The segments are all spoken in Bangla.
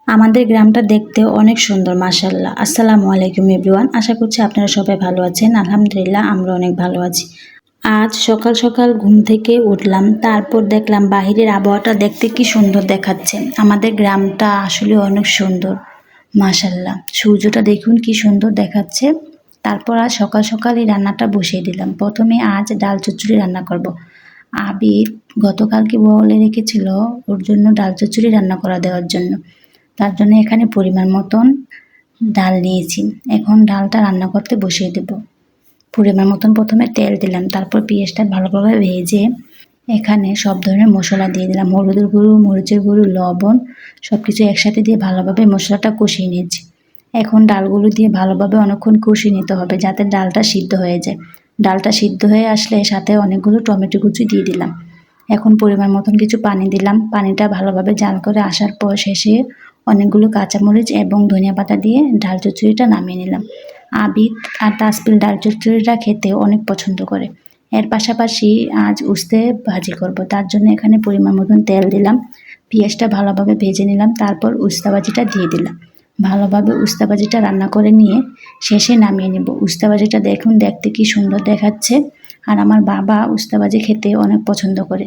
আমাদের গ্রামটা দেখতে অনেক সুন্দর মাশাআল্লাহ। আসসালামু আলাইকুম এভরিওয়ান। আশা করছি আপনারা সবাই ভালো আছেন। আলহামদুলিল্লাহ আমরা অনেক ভালো আছি। আজ সকাল সকাল ঘুম থেকে উঠলাম, তারপর দেখলাম বাহিরের আবহাওয়াটা দেখতে কি সুন্দর দেখাচ্ছে। আমাদের গ্রামটা আসলে অনেক সুন্দর মাশাআল্লাহ। সূর্যটা দেখুন কি সুন্দর দেখাচ্ছে। তারপর আজ সকাল সকালই রান্নাটা বসিয়ে দিলাম। প্রথমে আজ ডাল চচ্চড়ি রান্না করব। আবির গতকালকে বলে রেখেছিল ওর জন্য ডাল চচ্চড়ি রান্না করা দেওয়ার জন্য। তার জন্য এখানে পরিমাণ মতন ডাল নিয়েছি। এখন ডালটা রান্না করতে বসিয়ে দেব। পরিমাণ মতন প্রথমে তেল দিলাম, তারপর পেঁয়াজটা ভালোভাবে ভেজে এখানে সব ধরনের মশলা দিয়ে দিলাম। হলুদের গুঁড়ো, মরিচের গুঁড়ো, লবণ সব কিছু একসাথে দিয়ে ভালোভাবে মশলাটা কষিয়ে নিয়েছি। এখন ডালগুলো দিয়ে ভালোভাবে অনেকক্ষণ কষিয়ে নিতে হবে যাতে ডালটা সিদ্ধ হয়ে যায়। ডালটা সিদ্ধ হয়ে আসলে সাথে অনেকগুলো টমেটো কুচি দিয়ে দিলাম। এখন পরিমাণ মতন কিছু পানি দিলাম। পানিটা ভালোভাবে জাল করে আসার পর শেষে অনেকগুলো কাঁচামরিচ এবং ধনিয়া পাতা দিয়ে ডাল চচ্চড়িটা নামিয়ে নিলাম। আবির আর তাসপিল ডাল চচ্চড়িটা খেতে অনেক পছন্দ করে। এর পাশাপাশি আজ উস্তে ভাজি করব, তার জন্য এখানে পরিমাণ মতন তেল দিলাম। পেঁয়াজটা ভালোভাবে ভেজে নিলাম, তারপর উস্তা ভাজিটা দিয়ে দিলাম। ভালোভাবে উস্তা ভাজিটা রান্না করে নিয়ে শেষে নামিয়ে নেব। উস্তা ভাজিটা দেখুন দেখতে কি সুন্দর দেখাচ্ছে। আর আমার বাবা উস্তা ভাজি খেতে অনেক পছন্দ করে।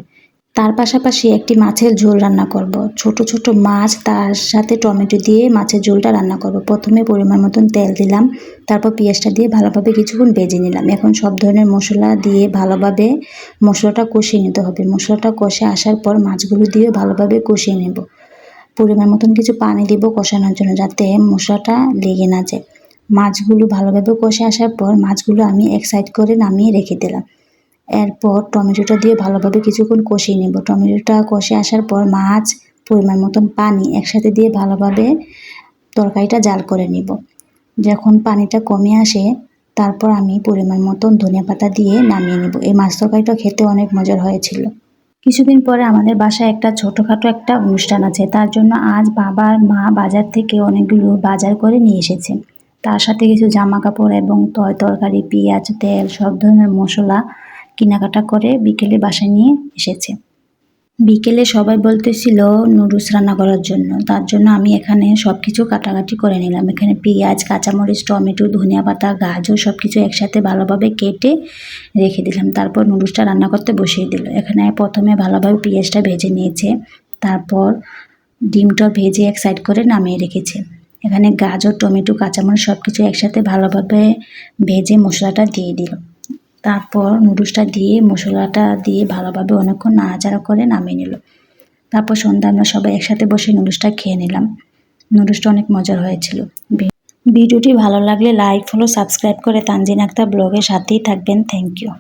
তার পাশাপাশি একটি মাছের ঝোল রান্না করব। ছোট ছোট মাছ তার সাথে টমেটো দিয়ে মাছের ঝোলটা রান্না করব। প্রথমে পরিমাণ মতন তেল দিলাম, তারপর পেঁয়াজটা দিয়ে ভালোভাবে কিছুক্ষণ ভেজে নিলাম। এখন সব ধরনের মশলা দিয়ে ভালোভাবে মশলাটা কষিয়ে নিতে হবে। মশলাটা কষে আসার পর মাছগুলো দিয়ে ভালোভাবে কষিয়ে নেব। পরিমাণ মতন কিছু পানি দিব কষানোর জন্য যাতে মশলাটা লেগে না যায়। মাছগুলো ভালোভাবে কষে আসার পর মাছগুলো আমি এক সাইড করে নামিয়ে রেখে দিলাম। এরপর টমেটোটা দিয়ে ভালোভাবে কিছুক্ষণ কষিয়ে নেব। টমেটোটা কষে আসার পর মাছ, পরিমাণ মতন পানি একসাথে দিয়ে ভালোভাবে তরকারিটা জাল করে নেব। যখন পানিটা কমে আসে তারপর আমি পরিমাণ মতন ধনিয়া পাতা দিয়ে নামিয়ে নেব। এই মাছ তরকারিটা খেতে অনেক মজার হয়েছিল। কিছুদিন পরে আমাদের বাসায় একটা ছোটোখাটো একটা অনুষ্ঠান আছে, তার জন্য আজ বাবার মা বাজার থেকে অনেকগুলো বাজার করে নিয়ে এসেছে। তার সাথে কিছু জামা কাপড় এবং তরকারি, পেঁয়াজ, তেল সব ধরনের মশলা কেনাকাটা করে বিকেলে বাসায় নিয়ে এসেছে। বিকেলে সবাই বলতেছিল নুডলস রান্না করার জন্য, তার জন্য আমি এখানে সব কিছু কাটাকাটি করে নিলাম। এখানে পেঁয়াজ, কাঁচামরিচ, টমেটো, ধনিয়া পাতা, গাজর সব কিছু একসাথে ভালোভাবে কেটে রেখে দিলাম। তারপর নুডলসটা রান্না করতে বসিয়ে দিল। এখানে প্রথমে ভালোভাবে পেঁয়াজটা ভেজে নিয়েছে, তারপর ডিমটা ভেজে এক সাইড করে নামিয়ে রেখেছে। এখানে গাজর, টমেটো, কাঁচামরিচ সব কিছু একসাথে ভালোভাবে ভেজে মশলাটা দিয়ে দিল। তারপর নুডলসটা দিয়ে মশলাটা দিয়ে ভালোভাবে অনেকক্ষণ নাড়াচাড়া করে নামিয়ে নিল। তারপর সন্ধ্যা আমরা সবাই একসাথে বসে নুডলসটা খেয়ে নিলাম। নুডলসটা অনেক মজার হয়েছিল। ভিডিওটি ভালো লাগলে লাইক, ফলো, সাবস্ক্রাইব করে তানজিন আক্তার ব্লগের সাথেই থাকবেন। Thank you.